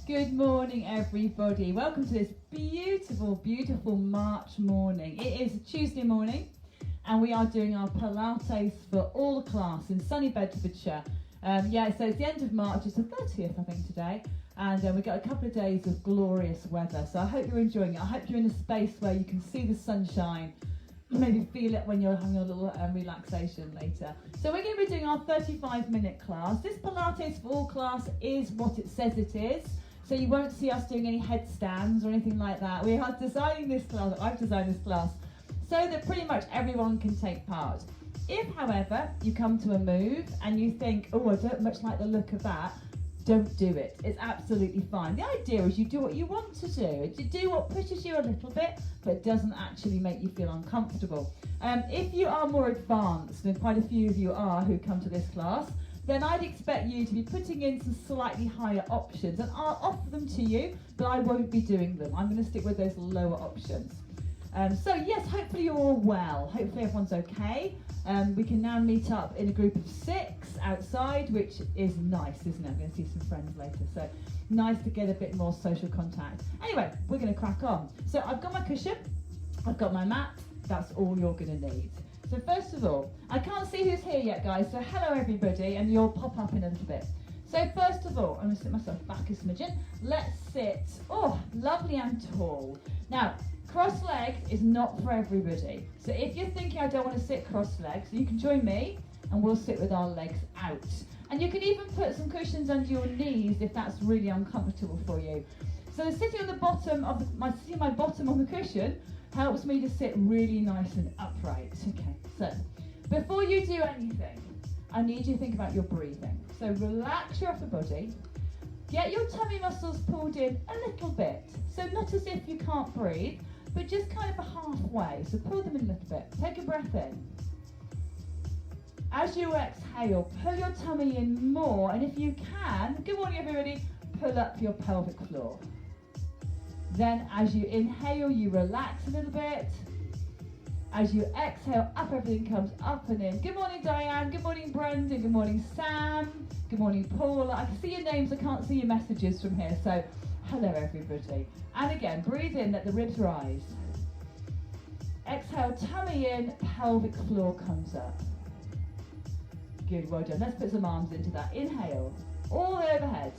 Good morning, everybody. Welcome to this beautiful, beautiful March morning. It is a Tuesday morning, and we are doing our Pilates for all class in sunny Bedfordshire. So it's the end of March. It's the 30th, I think, today, and we've got a couple of days of glorious weather. So I hope you're enjoying it. I hope you're in a space where you can see the sunshine. Maybe feel it when you're having a little relaxation later. So we're going to be doing our 35-minute class. This Pilates for all class is what it says it is. So you won't see us doing any headstands or anything like that. We are designing this class, I've designed this class, so that pretty much everyone can take part. If, however, you come to a move and you think, oh, I don't much like the look of that, don't do it. It's absolutely fine. The idea is you do what you want to do. You do what pushes you a little bit, but doesn't actually make you feel uncomfortable. If you are more advanced, and quite a few of you are who come to this class, then I'd expect you to be putting in some slightly higher options, and I'll offer them to you, but I won't be doing them. I'm going to stick with those lower options. So yes, hopefully you're all well. Hopefully everyone's okay. We can now meet up in a group of 6 outside, which is nice, isn't it? I'm going to see some friends later, so nice to get a bit more social contact. Anyway, we're going to crack on. So I've got my cushion, I've got my mat. That's all you're going to need. So first of all, I can't see who's here yet, guys, so hello everybody, and you'll pop up in a little bit. So first of all, I'm going to sit myself back a smidgen. Let's sit, lovely and tall. Now, cross-legged is not for everybody. So if you're thinking I don't want to sit cross-legged, you can join me and we'll sit with our legs out. And you can even put some cushions under your knees if that's really uncomfortable for you. So sitting on the bottom of my bottom on the cushion helps me to sit really nice and upright. Okay, so before you do anything, I need you to think about your breathing. So relax your upper body, get your tummy muscles pulled in a little bit. So not as if you can't breathe, but just kind of a halfway. So pull them in a little bit. Take a breath in. As you exhale, pull your tummy in more, and if you can, good morning everybody, pull up your pelvic floor. Then as you inhale, you relax a little bit. As you exhale, up everything comes up and in. Good morning, Diane. Good morning, Brendan. Good morning, Sam. Good morning, Paul. I can see your names. I can't see your messages from here. So hello, everybody. And again, breathe in, let the ribs rise. Exhale, tummy in, pelvic floor comes up. Good, well done. Let's put some arms into that. Inhale, all the way overhead.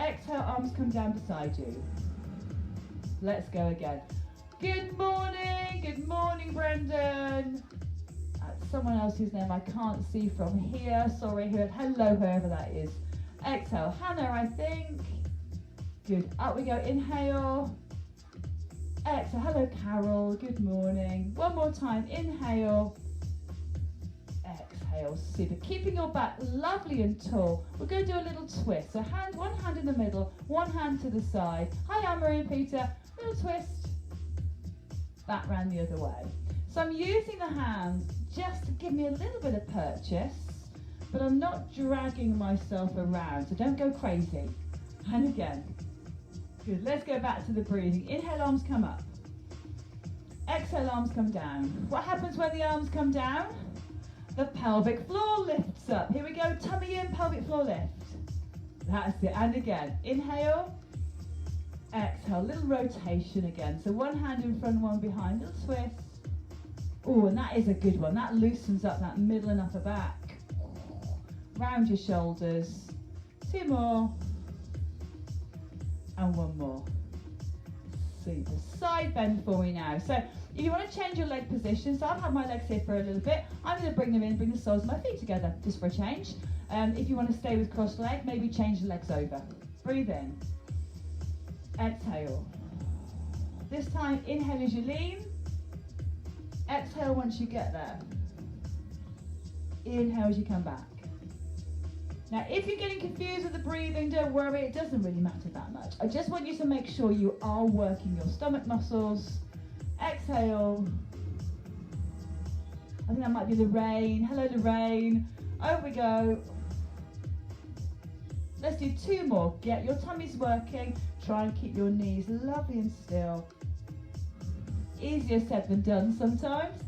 Exhale, arms come down beside you. Let's go again. Good morning, Brendan. That's someone else's name I can't see from here. Sorry, hello, whoever that is. Exhale, Hannah, I think. Good, up we go, inhale. Exhale, hello, Carol, good morning. One more time, inhale. Exhale, super. Keeping your back lovely and tall. We're going to do a little twist. So one hand in the middle, one hand to the side. Hi, Anne-Marie and Peter. Little twist. Back round the other way. So I'm using the hands just to give me a little bit of purchase, but I'm not dragging myself around, so don't go crazy. And again. Good, let's go back to the breathing. Inhale, arms come up. Exhale, arms come down. What happens when the arms come down? The pelvic floor lifts up. Here we go, tummy in, pelvic floor lift. That's it, and again. Inhale, exhale, little rotation again. So one hand in front, one behind, little twist. Oh, and that is a good one. That loosens up that middle and upper back. Round your shoulders. 2 more. And 1 more. Super. Side bend for me now. So if you want to change your leg position, so I've had my legs here for a little bit. I'm going to bring them in, bring the soles of my feet together, just for a change. If you want to stay with crossed leg, maybe change the legs over. Breathe in. Exhale. This time, inhale as you lean. Exhale once you get there. Inhale as you come back. Now, if you're getting confused with the breathing, don't worry, it doesn't really matter that much. I just want you to make sure you are working your stomach muscles. Exhale. I think that might be Lorraine. Hello, Lorraine. Over we go. Let's do 2 more. Get your tummies working. Try and keep your knees lovely and still. Easier said than done sometimes.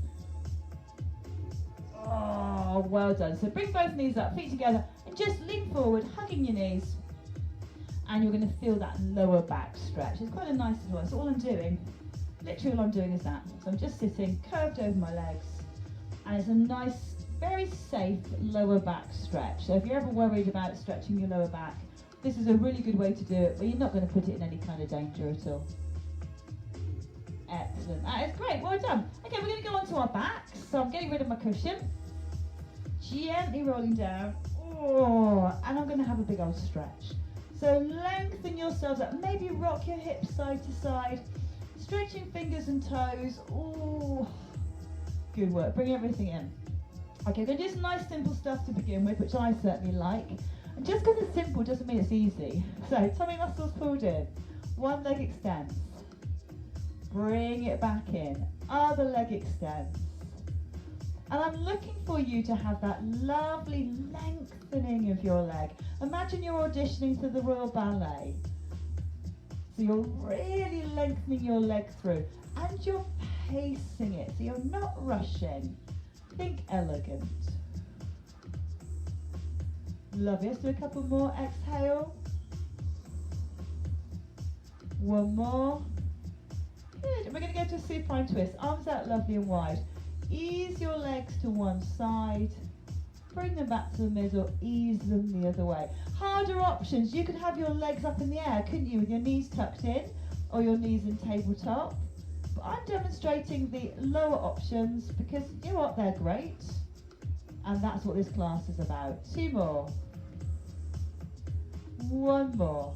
Oh, well done. So bring both knees up, feet together, and just lean forward, hugging your knees. and you're going to feel that lower back stretch. It's quite a nice one. So all I'm doing, literally all I'm doing is that. So I'm just sitting curved over my legs, and it's a nice, very safe lower back stretch. So if you're ever worried about stretching your lower back, this is a really good way to do it, but you're not going to put it in any kind of danger at all. Excellent. That is great. Well done. Okay, we're going to go onto our backs. So I'm getting rid of my cushion, gently rolling down. Oh, and I'm going to have a big old stretch. So lengthen yourselves up. Maybe rock your hips side to side, stretching fingers and toes. Oh, good work. Bring everything in. Okay, we're going to do some nice simple stuff to begin with, which I certainly like. And just because it's simple doesn't mean it's easy. So tummy muscles pulled in. One leg extends. Bring it back in. Other leg extends. And I'm looking for you to have that lovely lengthening of your leg. Imagine you're auditioning for the Royal Ballet. So you're really lengthening your leg through, and you're pacing it, so you're not rushing. Think elegant. Lovely. Let's do a couple more. Exhale. One more. Good. And we're going to go to a supine twist. Arms out lovely and wide. Ease your legs to one side. Bring them back to the middle. Ease them the other way. Harder options. You could have your legs up in the air, couldn't you, with your knees tucked in or your knees in tabletop. But I'm demonstrating the lower options because, you know what, they're great. And that's what this class is about. Two more. One more.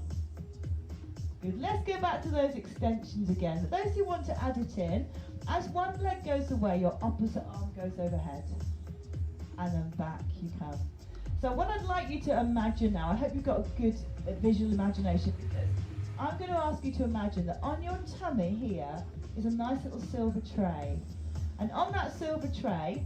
Good. Let's go back to those extensions again. For those who want to add it in, as one leg goes away, your opposite arm goes overhead. And then back you come. So what I'd like you to imagine now, I hope you've got a good visual imagination. I'm going to ask you to imagine that on your tummy here is a nice little silver tray. And on that silver tray,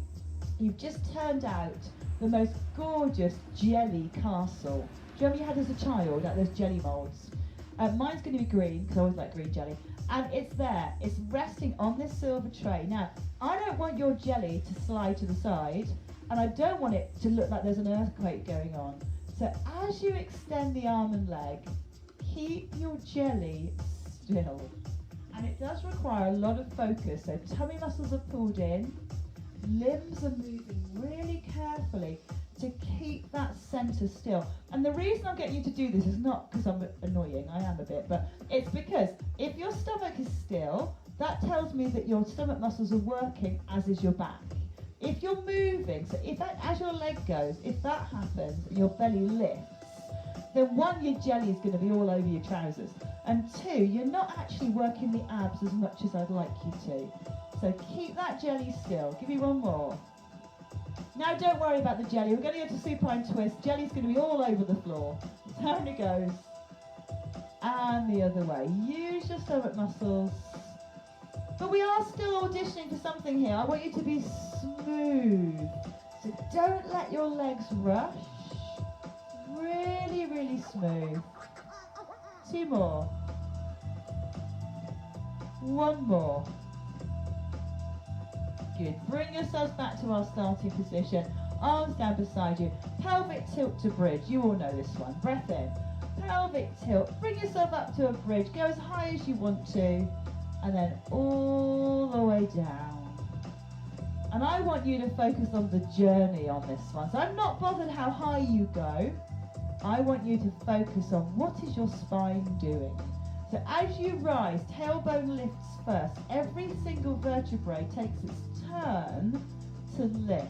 you've just turned out the most gorgeous jelly castle. Do you remember you had as a child, like those jelly moulds? Mine's going to be green, because I always like green jelly. And it's there, it's resting on this silver tray. Now, I don't want your jelly to slide to the side, and I don't want it to look like there's an earthquake going on. So as you extend the arm and leg, keep your jelly still. And it does require a lot of focus. So tummy muscles are pulled in, limbs are moving really carefully to keep that center still. And the reason I'm getting you to do this is not because I'm annoying, I am a bit, but it's because if your stomach is still, that tells me that your stomach muscles are working, as is your back. If you're moving, so if that, as your leg goes, if that happens and your belly lifts, then one, your jelly is going to be all over your trousers, and two, you're not actually working the abs as much as I'd like you to. So keep that jelly still. Give me one more. Now don't worry about the jelly. We're going to go to supine twist. Jelly's going to be all over the floor. Down it goes. And the other way. Use your stomach muscles. But we are still auditioning for something here. I want you to be smooth. So don't let your legs rush. Really, really smooth. Two more. One more. Good. Bring yourselves back to our starting position. Arms down beside you. Pelvic tilt to bridge. You all know this one. Breath in. Pelvic tilt. Bring yourself up to a bridge. Go as high as you want to. And then all the way down. And I want you to focus on the journey on this one. So I'm not bothered how high you go. I want you to focus on what is your spine doing. So as you rise, tailbone lifts first. Every single vertebrae takes its turn to lift.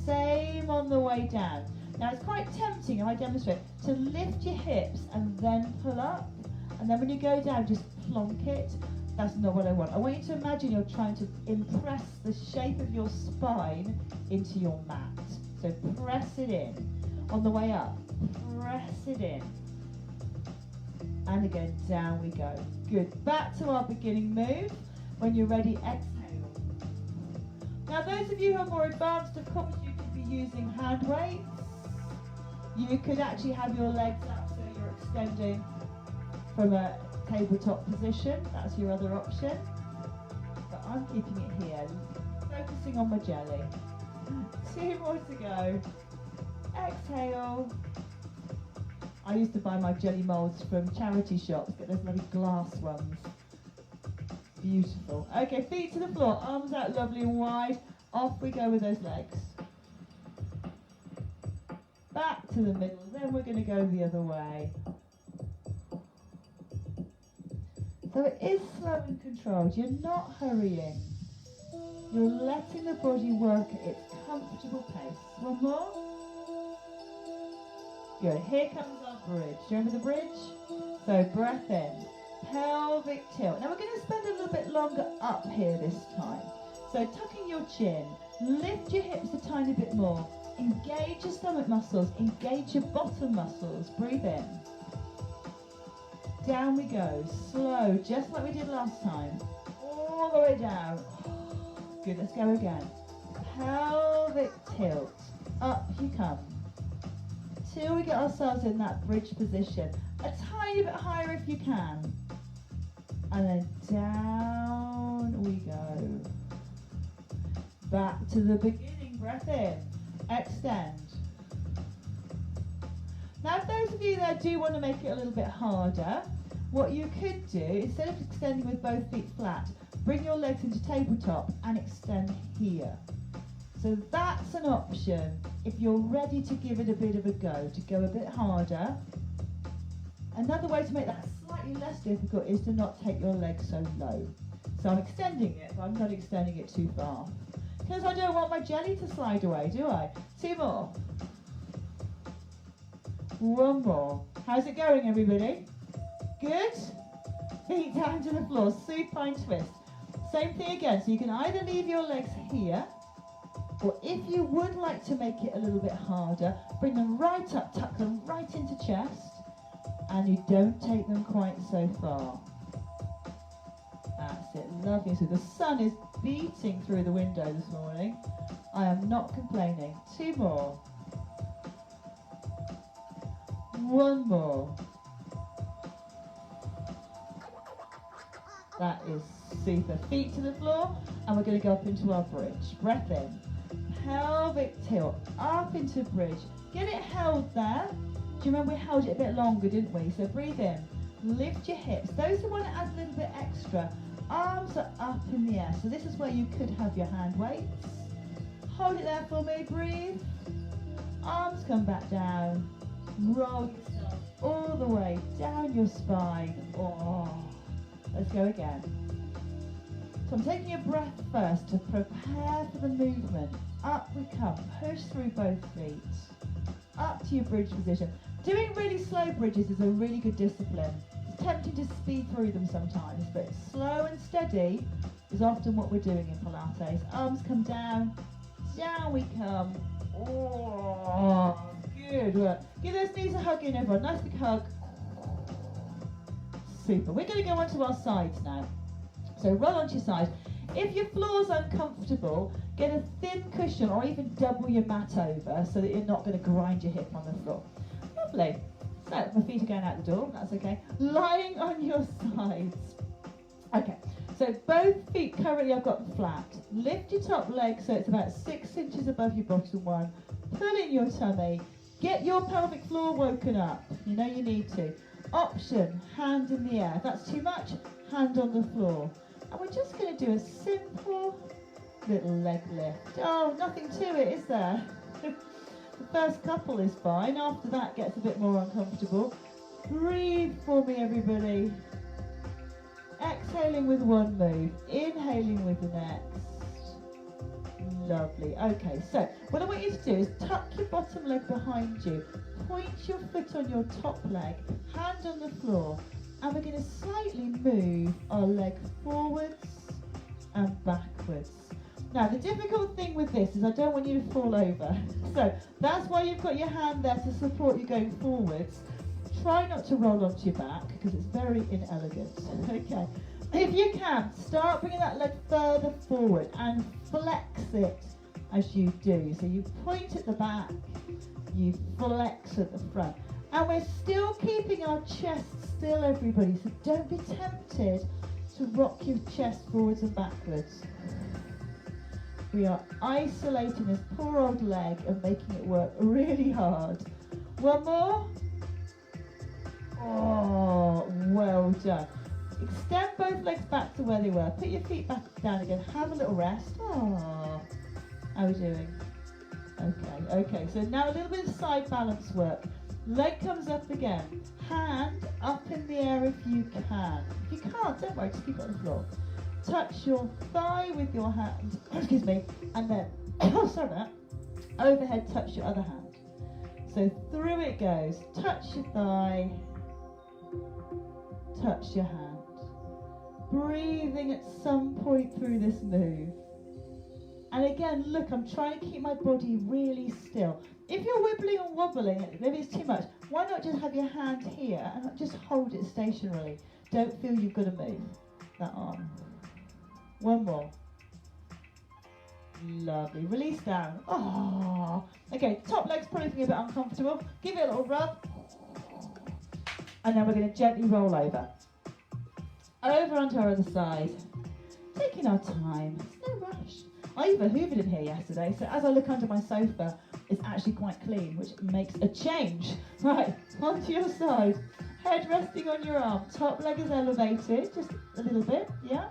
Same on the way down. Now it's quite tempting, if I demonstrate, to lift your hips and then pull up. And then when you go down, just plonk it. That's not what I want. I want you to imagine you're trying to impress the shape of your spine into your mat. So press it in. On the way up, press it in. And again, down we go. Good. Back to our beginning move. When you're ready, exhale. Now those of you who are more advanced, of course, you could be using hand weights. You could actually have your legs up so you're extending from a tabletop position. That's your other option. But I'm keeping it here, focusing on my jelly. 2 more to go. Exhale. I used to buy my jelly moulds from charity shops, get those bloody glass ones. Beautiful. Okay, feet to the floor, arms out lovely and wide. Off we go with those legs. Back to the middle, then we're going to go the other way. So it is slow and controlled, you're not hurrying. You're letting the body work at its comfortable pace. One more. Good, here comes our bridge. Do you remember the bridge? So breath in, pelvic tilt. Now we're going to spend a little bit longer up here this time. So tucking your chin, lift your hips a tiny bit more. Engage your stomach muscles, engage your bottom muscles. Breathe in. Down we go, slow, just like we did last time. All the way down. Good, let's go again. Pelvic tilt, up you come. Till we get ourselves in that bridge position. A tiny bit higher if you can. And then down we go. Back to the beginning, breath in, extend. Now if those of you that do want to make it a little bit harder, what you could do, instead of extending with both feet flat, bring your legs into tabletop and extend here. So that's an option if you're ready to give it a bit of a go, to go a bit harder. Another way to make that slightly less difficult is to not take your legs so low. So I'm extending it, but I'm not extending it too far. Because I don't want my jelly to slide away, do I? Two more. One more. How's it going, everybody? Good? Feet down to the floor, supine twist. Same thing again, so you can either leave your legs here, or if you would like to make it a little bit harder, bring them right up, tuck them right into chest, and you don't take them quite so far. That's it, lovely. So the sun is beating through the window this morning. I am not complaining. Two more. One more. That is super. Feet to the floor, and we're going to go up into our bridge. Breath in. Pelvic tilt, up into bridge. Get it held there. Do you remember we held it a bit longer, didn't we? So breathe in. Lift your hips. Those who want to add a little bit extra, arms are up in the air. So this is where you could have your hand weights. Hold it there for me. Breathe. Arms come back down. Roll yourself all the way down your spine. Oh. Let's go again. So I'm taking a breath first to prepare for the movement. Up we come, push through both feet. Up to your bridge position. Doing really slow bridges is a really good discipline. It's tempting to speed through them sometimes, but slow and steady is often what we're doing in Pilates. Arms come down, down we come. Oh, good work. Give those knees a hug in, everyone. Nice big hug. Super. We're going to go onto our sides now. So roll onto your side. If your floor's uncomfortable, get a thin cushion or even double your mat over so that you're not going to grind your hip on the floor. Lovely. So my feet are going out the door, that's okay. Lying on your sides. Okay, so both feet currently I've got flat. Lift your top leg so it's about 6 inches above your bottom one. Pull in your tummy. Get your pelvic floor woken up. You know you need to. Option, hand in the air. If that's too much, hand on the floor. And we're just going to do a simple little leg lift. Oh, nothing to it, is there? The first couple is fine. After that gets a bit more uncomfortable. Breathe for me, everybody. Exhaling with one move. Inhaling with the next. Lovely. Okay, so what I want you to do is tuck your bottom leg behind you. Point your foot on your top leg. Hand on the floor. And we're going to slightly move our leg forwards and backwards. Now, the difficult thing with this is I don't want you to fall over. So that's why you've got your hand there to support you going forwards. Try not to roll onto your back because it's very inelegant. Okay. If you can, start bringing that leg further forward and flex it as you do. So you point at the back, you flex at the front. And we're still keeping our chest still, everybody, so don't be tempted to rock your chest forwards and backwards. We are isolating this poor old leg and making it work really hard. One more. Oh, well done. Extend both legs back to where they were. Put your feet back down again. Have a little rest. Oh, how are we doing? Okay. So now a little bit of side balance work. Leg comes up again. Hand up in the air if you can. If you can't, don't worry, just keep it on the floor. Touch your thigh with your hand, excuse me, and then, sorry about that, overhead touch your other hand. So through it goes. Touch your thigh, touch your hand. Breathing at some point through this move. And again, look, I'm trying to keep my body really still. If you're wibbling and wobbling, maybe it's too much, why not just have your hand here and just hold it stationarily? Don't feel you've got to move that arm. One more. Lovely. Release down. Oh. Okay, top leg's probably feeling a bit uncomfortable. Give it a little rub. And then we're going to gently roll over. Over onto our other side. Taking our time. There's no rush. I even hoovered in here yesterday, so as I look under my sofa, it's actually quite clean, which makes a change. Right, onto your side. Head resting on your arm. Top leg is elevated, just a little bit, yeah?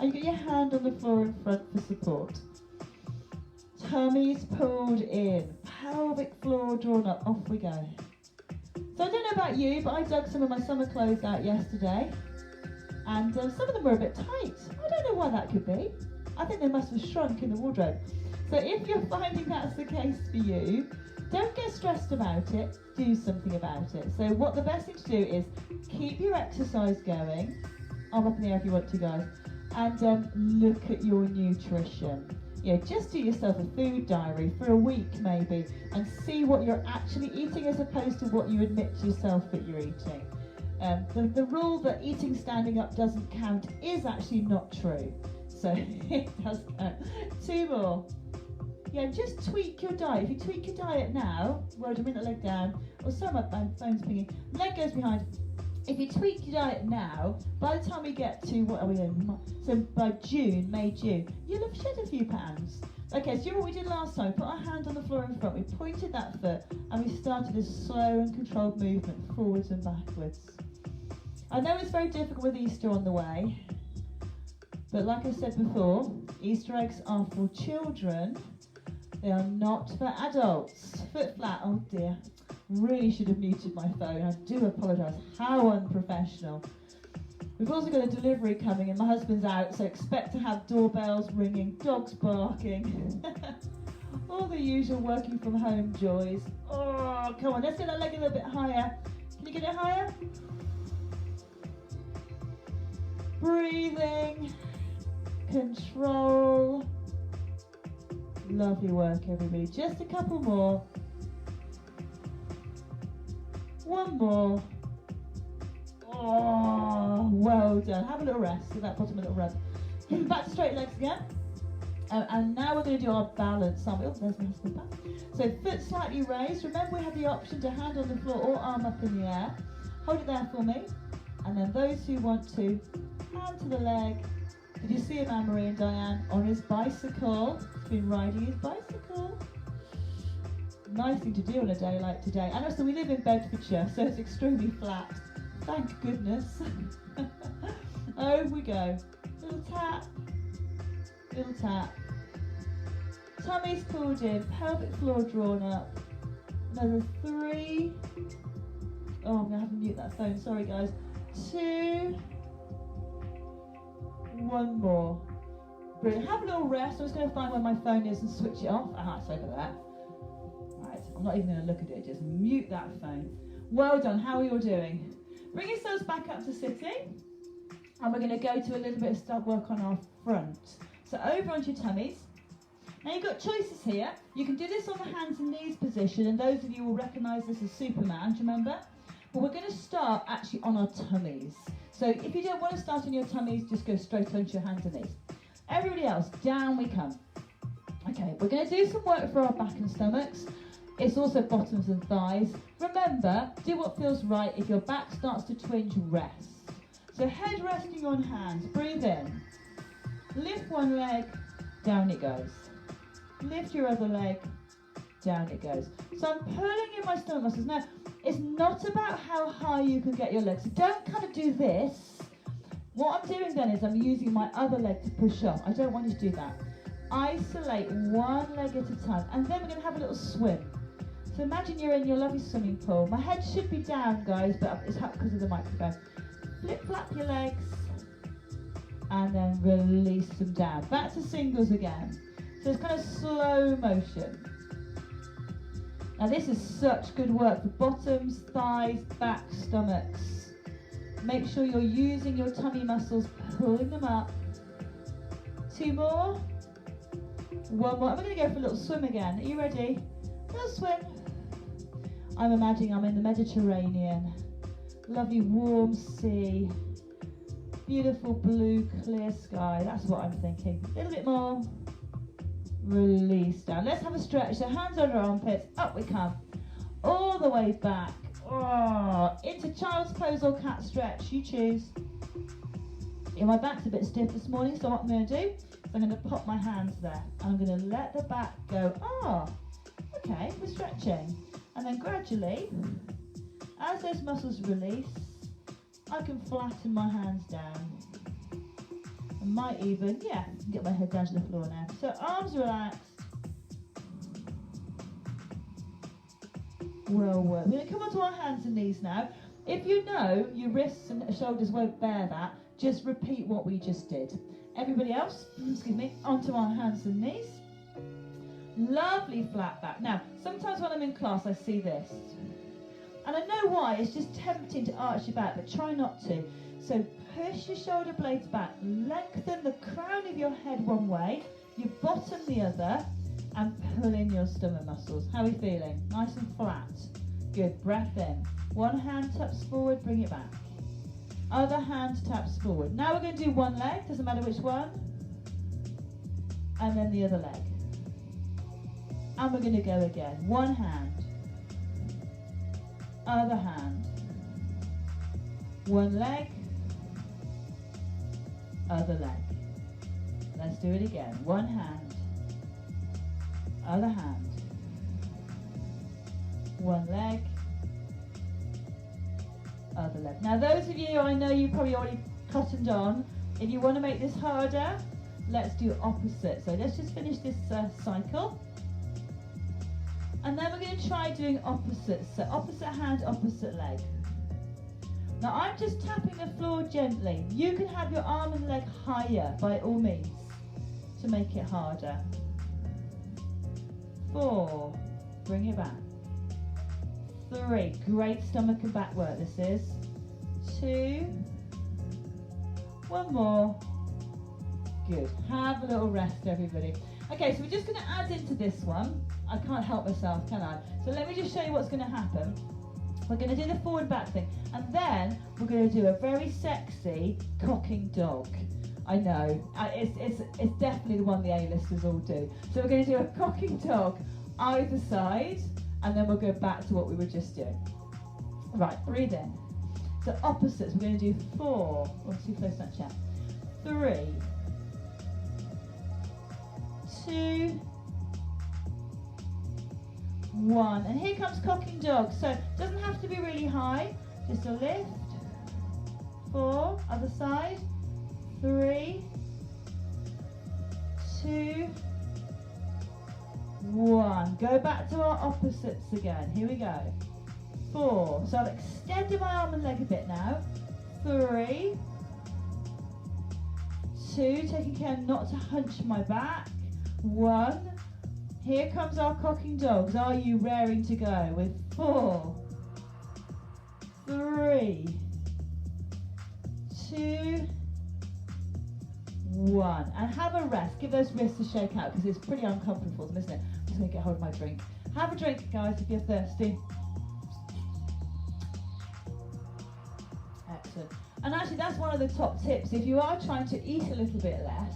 And you get your hand on the floor in front for support. Tummy's pulled in. Pelvic floor drawn up. Off we go. So I don't know about you, but I dug some of my summer clothes out yesterday. And some of them were a bit tight. I don't know why that could be. I think they must have shrunk in the wardrobe. So if you're finding that's the case for you, don't get stressed about it, do something about it. So what the best thing to do is keep your exercise going, arm up in the air if you want to guys, and look at your nutrition. Just do yourself a food diary for a week maybe, and see what you're actually eating as opposed to what you admit to yourself that you're eating. The rule that eating standing up doesn't count is actually not true. So it does count. Two more. Just tweak your diet. If you tweak your diet now, roll a minute leg down, or sorry, my phone's pinging, leg goes behind. If you tweak your diet now, by the time we get to, what are we in? So by May, June, you'll have shed a few pounds. Okay, so you know what we did last time? We put our hand on the floor in front, we pointed that foot, and we started a slow and controlled movement forwards and backwards. I know it's very difficult with Easter on the way, but like I said before, Easter eggs are for children. They are not for adults. Foot flat, oh dear. Really should have muted my phone. I do apologise. How unprofessional. We've also got a delivery coming and my husband's out, so expect to have doorbells ringing, dogs barking. All the usual working from home joys. Oh, come on, let's get that leg a little bit higher. Can you get it higher? Breathing. Control. Lovely work, everybody. Just a couple more. One more. Oh, well done. Have a little rest. Give that bottom a little rub. Back to straight legs again. And now we're going to do our balance. Oh, there's my husband back. So foot slightly raised. Remember, we have the option to hand on the floor or arm up in the air. Hold it there for me. And then those who want to, hand to the leg. Did you see him, Anne-Marie and Diane, on his bicycle? He's been riding his bicycle. Nice thing to do on a day like today. And also we live in Bedfordshire, so it's extremely flat. Thank goodness. Over we go. Little tap. Little tap. Tummy's pulled in, pelvic floor drawn up. Another 3. Oh, I'm going to have to mute that phone, sorry guys. 2. 1 more. Brilliant. Have a little rest. I'm just going to find where my phone is and switch it off. Aha, it's over there. Right, I'm not even going to look at it, just mute that phone. Well done. How are you all doing? Bring yourselves back up to sitting. And we're going to go to a little bit of stub work on our front. So over onto your tummies. Now you've got choices here. You can do this on the hands and knees position, and those of you will recognise this as Superman, do you remember? But we're going to start actually on our tummies. So if you don't want to start on your tummies, just go straight onto your hands and knees. Everybody else, down we come. Okay, we're going to do some work for our back and stomachs. It's also bottoms and thighs. Remember, do what feels right. If your back starts to twinge, rest. So head resting on hands, breathe in. Lift one leg, down it goes. Lift your other leg, down it goes. So I'm pulling in my stomach muscles. Now, It's not about how high you can get your legs. So don't kind of do this. What I'm doing then is I'm using my other leg to push up. I don't want you to do that. Isolate one leg at a time, and then we're going to have a little swim. So imagine you're in your lovely swimming pool. My head should be down, guys, but it's up because of the microphone. Flip flap your legs, and then release them down. Back to singles again. So it's kind of slow motion. Now this is such good work for bottoms, thighs, back, stomachs. Make sure you're using your tummy muscles, pulling them up. 2 more. 1 more. I'm going to go for a little swim again. Are you ready? Little swim. I'm imagining I'm in the Mediterranean. Lovely warm sea. Beautiful blue clear sky. That's what I'm thinking. A little bit more. Release down. Let's have a stretch. So hands under armpits. Up we come. All the way back. Oh, into child's pose or cat stretch. You choose. My back's a bit stiff this morning, so what I'm going to do is I'm going to pop my hands there. And I'm going to let the back go. Oh, okay, we're stretching. And then gradually, as those muscles release, I can flatten my hands down. I might even, get my head down to the floor now. So arms relaxed. Well worked. We're going to come onto our hands and knees now. If you know your wrists and shoulders won't bear that, just repeat what we just did. Everybody else, excuse me, onto our hands and knees. Lovely flat back. Now, sometimes when I'm in class, I see this. And I know why, it's just tempting to arch your back, but try not to. So push your shoulder blades back, lengthen the crown of your head one way, your bottom the other, and pull in your stomach muscles. How are we feeling? Nice and flat. Good, breath in. One hand taps forward, bring it back. Other hand taps forward. Now we're going to do one leg, doesn't matter which one. And then the other leg. And we're going to go again. One hand. Other hand. One leg. Other leg. Let's do it again. One hand. Other hand. One leg. Other leg. Now those of you, I know you probably already cottoned on. If you want to make this harder, let's do opposite. So let's just finish this cycle. And then we're going to try doing opposites. So opposite hand, opposite leg. Now I'm just tapping the floor gently. You can have your arm and leg higher by all means to make it harder. 4, bring it back. 3, great stomach and back work this is. 2, 1 more. Good. Have a little rest, everybody. Okay, so we're just going to add into this one. I can't help myself, can I? So let me just show you what's going to happen. We're going to do the forward back thing, and then we're going to do a very sexy cocking dog. I know, it's definitely the one the A-listers all do. So we're going to do a cocking dog either side, and then we'll go back to what we were just doing. Right, breathe in. So opposites, we're going to do 4. Oh, too close to that chair. 3, 2, 1. And here comes cocking dog. So it doesn't have to be really high, just a lift. 4, other side. 3, 2, 1. Go back to our opposites again. Here we go. 4. So I've extended my arm and leg a bit now. 3, 2, taking care not to hunch my back. 1. Here comes our cocking dogs. Are you raring to go? With 4, 3, 2, 1. And have a rest. Give those wrists a shake out because it's pretty uncomfortable, isn't it? I'm just going to get hold of my drink. Have a drink, guys, if you're thirsty. Excellent. And actually, that's one of the top tips. If you are trying to eat a little bit less,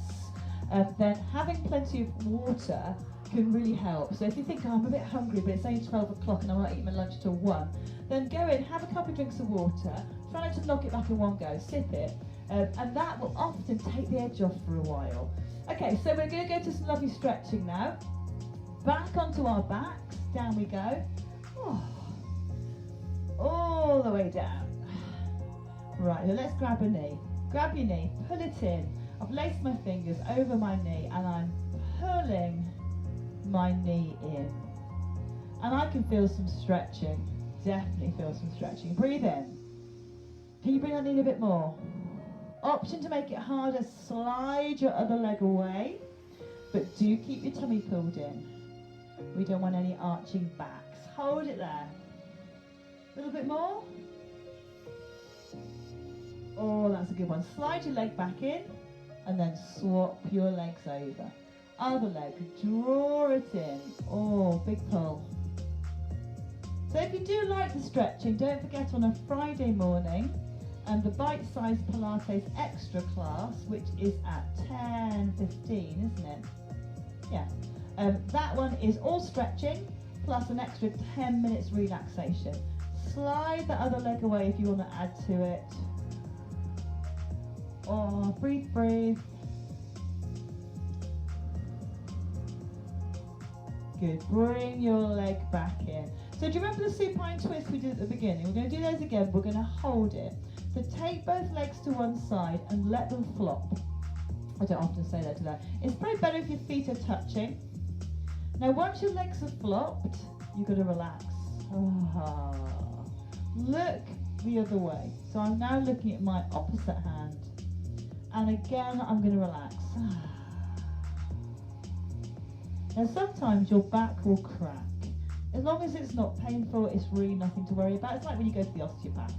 then having plenty of water can really help. So if you think, oh, I'm a bit hungry, but it's only 12 o'clock and I'm not eating my lunch till 1, then go in, have a couple of drinks of water, try not to knock it back in one go, sip it, and that will often take the edge off for a while. Okay, so we're going to go to some lovely stretching now. Back onto our backs, down we go. Oh. all the way down. Right, now let's grab a knee. Grab your knee, pull it in. I've laced my fingers over my knee and I'm pulling my knee in. And I can feel some stretching. Definitely feel some stretching. Breathe in. Can you bring that knee a bit more? Option to make it harder, slide your other leg away, but do keep your tummy pulled in. We don't want any arching backs. Hold it there. A little bit more. Oh, that's a good one. Slide your leg back in and then swap your legs over. Other leg, draw it in. Oh, big pull. So if you do like the stretching, don't forget on a Friday morning, the bite-sized Pilates extra class, which is at 10:15, isn't it? Yeah. That one is all stretching plus an extra 10 minutes relaxation. Slide the other leg away if you want to add to it. Oh, breathe, breathe. Good. Bring your leg back in. So do you remember the supine twist we did at the beginning? We're going to do those again. We're going to hold it. So take both legs to one side and let them flop. I don't often say that to that. It's probably better if your feet are touching. Now once your legs are flopped, you've got to relax. Look the other way. So I'm now looking at my opposite hand. And again, I'm going to relax. Now sometimes your back will crack. As long as it's not painful, it's really nothing to worry about. It's like when you go to the osteopath.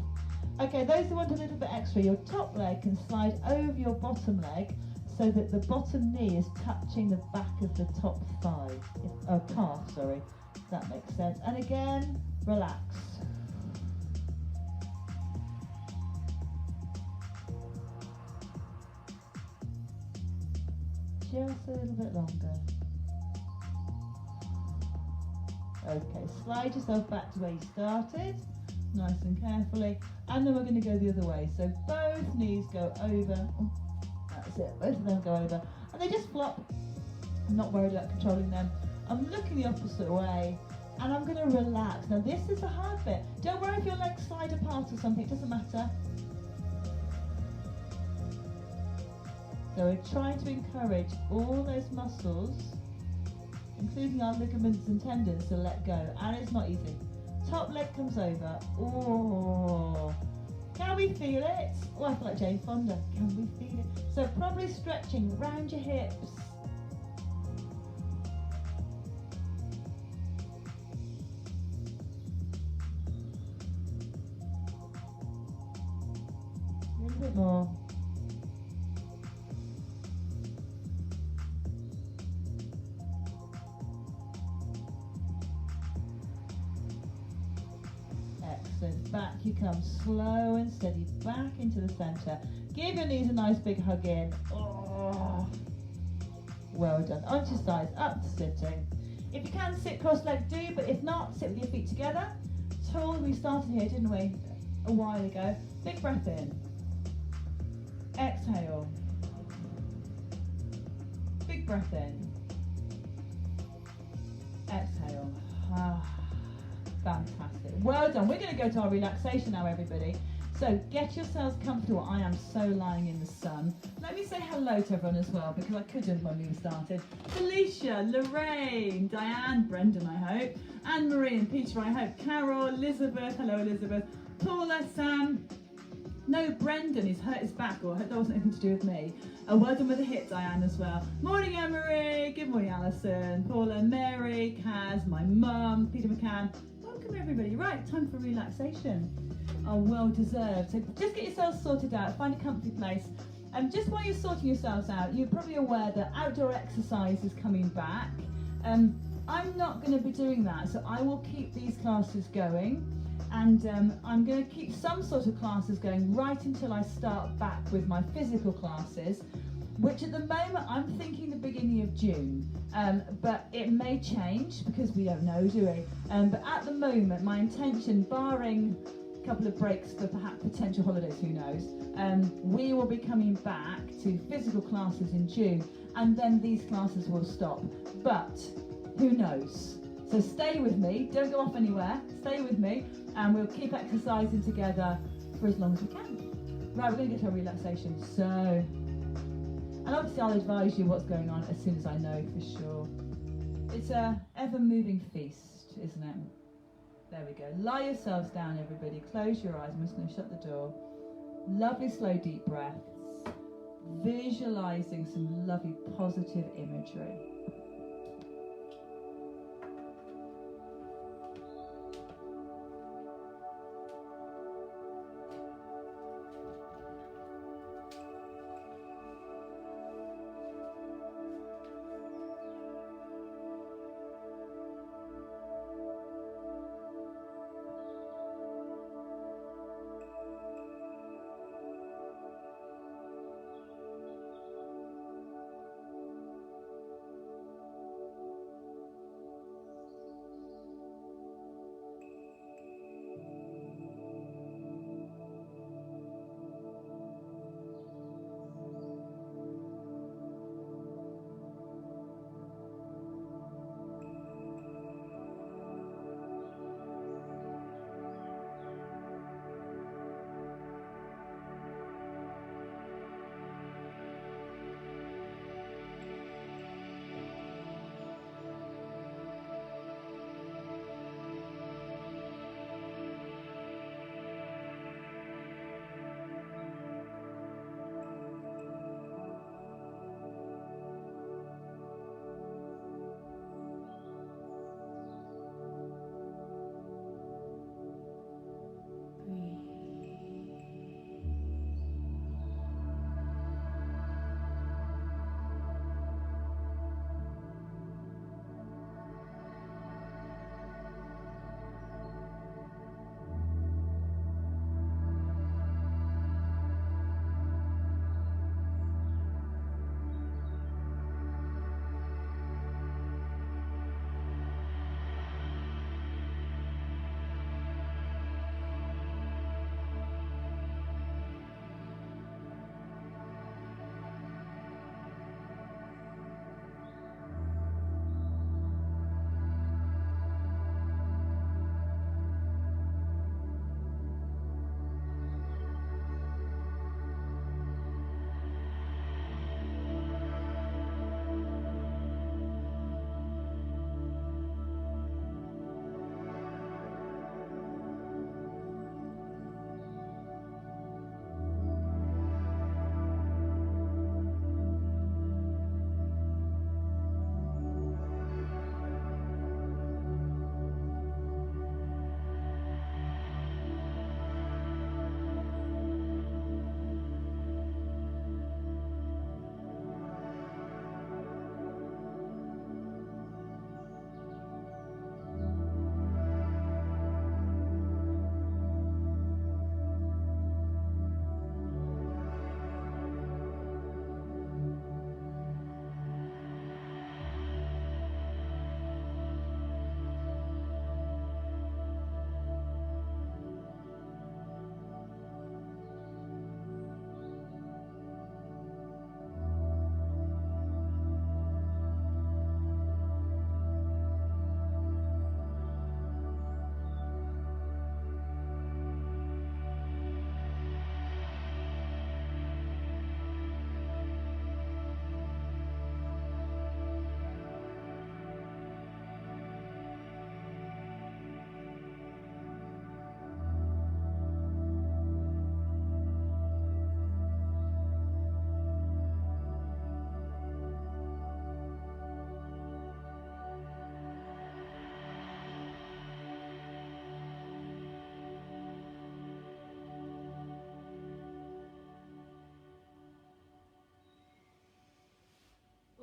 Okay, those who want a little bit extra, your top leg can slide over your bottom leg so that the bottom knee is touching the back of the top thigh, calf, sorry, if that makes sense. And again, relax. Just a little bit longer. Okay, slide yourself back to where you started, nice and carefully, and then we're going to go the other way. So both knees go over, that's it, both of them go over, and they just flop. I'm not worried about controlling them. I'm looking the opposite way, and I'm going to relax. Now this is the hard bit. Don't worry if your legs slide apart or something, it doesn't matter. So we're trying to encourage all those muscles, including our ligaments and tendons, to let go, and it's not easy. Top leg comes over. Oh, can we feel it? Oh, I feel like Jane Fonda. Can we feel it? So probably stretching round your hips. A little bit more. Back you come, slow and steady, back into the centre. Give your knees a nice big hug in. Oh, well done. Onto your sides, up to sitting. If you can sit cross-legged, do, but if not, sit with your feet together. Tall, we started here, didn't we, a while ago. Big breath in. Exhale. Big breath in. Exhale. Fantastic. Well done. We're going to go to our relaxation now, everybody. So get yourselves comfortable. I am so lying in the sun. Let me say hello to everyone as well, because I couldn't when we started. Felicia, Lorraine, Diane, Brendan, I hope, Anne-Marie and Peter, I hope, Carol, Elizabeth, hello Elizabeth, Paula, Sam. No, Brendan, he's hurt his back, or that wasn't anything to do with me. Well done with the hit, Diane, as well. Morning, Anne-Marie. Good morning, Alison, Paula, Mary, Kaz, my mum, Peter McCann. Welcome everybody. Right, time for relaxation. Oh, well deserved. So just get yourselves sorted out, find a comfy place. Just while you're sorting yourselves out, you're probably aware that outdoor exercise is coming back. I'm not going to be doing that, so I will keep these classes going, and I'm going to keep some sort of classes going right until I start back with my physical classes, which at the moment I'm thinking the beginning of June, but it may change because we don't know, do we? But at the moment, my intention, barring a couple of breaks for perhaps potential holidays, who knows, we will be coming back to physical classes in June, and then these classes will stop. But who knows? So stay with me, don't go off anywhere, stay with me, and we'll keep exercising together for as long as we can. Right, we're going to get to our relaxation. So, and obviously I'll advise you what's going on as soon as I know for sure. It's a ever-moving feast, isn't it? There we go. Lie yourselves down, everybody. Close your eyes. I'm just going to shut the door. Lovely, slow, deep breaths. Visualizing some lovely, positive imagery.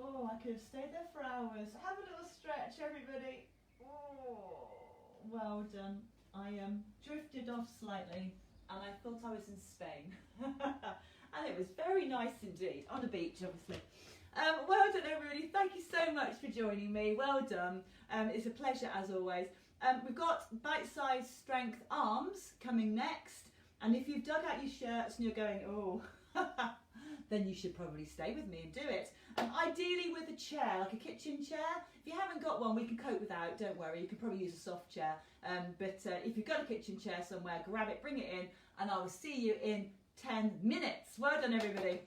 Oh, I could have stayed there for hours. Have a little stretch, everybody. Oh, well done. I drifted off slightly and I thought I was in Spain. And it was very nice indeed, on the beach obviously. Well done everybody, thank you so much for joining me, well done. It's a pleasure as always. We've got bite-sized strength arms coming next, and if you've dug out your shirts and you're going, oh, then you should probably stay with me and do it. Ideally with a chair, like a kitchen chair. If you haven't got one, we can cope without, don't worry. You can probably use a soft chair. But if you've got a kitchen chair somewhere, grab it, bring it in, and I will see you in 10 minutes. Well done, everybody.